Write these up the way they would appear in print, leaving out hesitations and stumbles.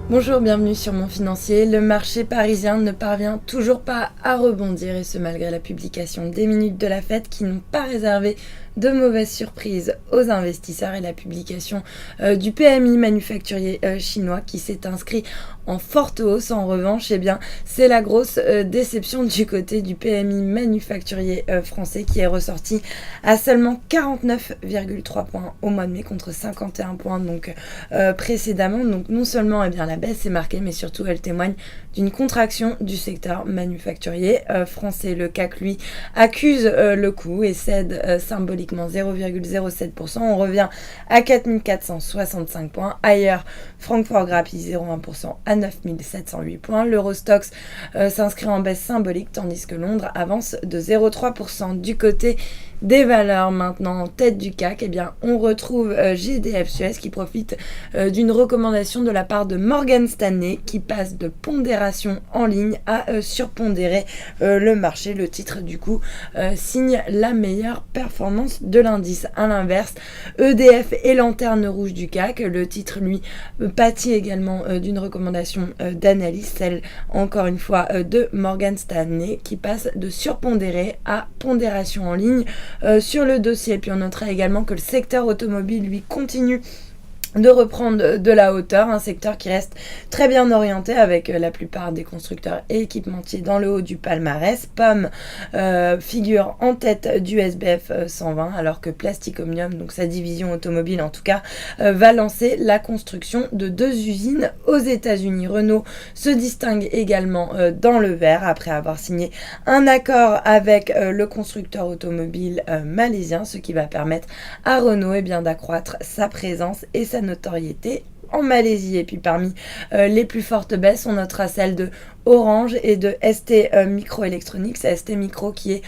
Bonjour, bienvenue sur Mon Financier. Le marché parisien ne parvient toujours pas à rebondir et ce malgré la publication des minutes de la fête qui n'ont pas réservé de mauvaises surprises aux investisseurs et la publication du PMI manufacturier chinois qui s'est inscrit en forte hausse. En revanche, c'est la grosse déception du côté du PMI manufacturier français qui est ressorti à seulement 49,3 points au mois de mai contre 51 points précédemment. Donc non seulement la baisse est marquée, mais surtout elle témoigne d'une contraction du secteur manufacturier français. Le CAC, lui, accuse le coup et cède symboliquement 0,07%. On revient à 4465 points. Ailleurs, Francfort grappille 0,1% à 9708 points. L'Eurostoxx s'inscrit en baisse symbolique, tandis que Londres avance de 0,3%. Du côté des valeurs maintenant en tête du CAC, on retrouve GDF Suez qui profite d'une recommandation de la part de Morgan Stanley qui passe de pondération en ligne à surpondérer le marché. Le titre du coup signe la meilleure performance de l'indice. À l'inverse, EDF est lanterne rouge du CAC. Le titre lui pâtit également d'une recommandation d'analyse, celle encore une fois de Morgan Stanley qui passe de surpondéré à pondération en ligne sur le dossier. Et puis on notera également que le secteur automobile lui continue de reprendre de la hauteur, un secteur qui reste très bien orienté avec la plupart des constructeurs et équipementiers dans le haut du palmarès. POM figure en tête du SBF 120 alors que Plastic Omnium, donc sa division automobile en tout cas, va lancer la construction de 2 usines aux États-Unis. Renault se distingue également dans le vert après avoir signé un accord avec le constructeur automobile malaisien, ce qui va permettre à Renault d'accroître sa présence et sa notoriété en Malaisie. Et puis parmi les plus fortes baisses, on notera celle de Orange et de ST Microelectronics, ST Micro qui est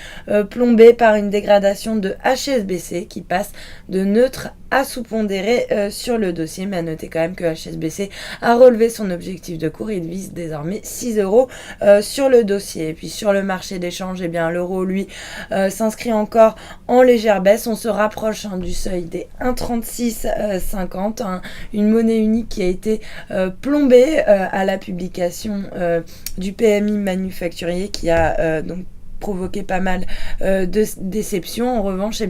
plombé par une dégradation de HSBC qui passe de neutre à sous-pondéré sur le dossier, mais à noter quand même que HSBC a relevé son objectif de cours, il vise désormais 6 euros sur le dossier. Et puis sur le marché d'échange, l'euro lui s'inscrit encore en légère baisse, on se rapproche du seuil des 1,3650, une monnaie unique qui a été plombée à la publication du PMI manufacturier qui a provoqué pas mal de déceptions. En revanche,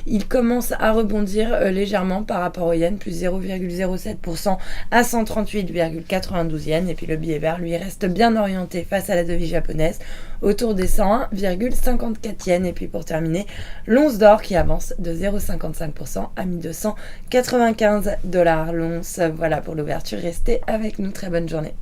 il commence à rebondir légèrement par rapport au yen, plus 0,07% à 138,92 yens. Et puis le billet vert, lui, reste bien orienté face à la devise japonaise, autour des 101,54 yens. Et puis pour terminer, l'once d'or qui avance de 0,55% à 1295 $. L'once, voilà pour l'ouverture. Restez avec nous. Très bonne journée.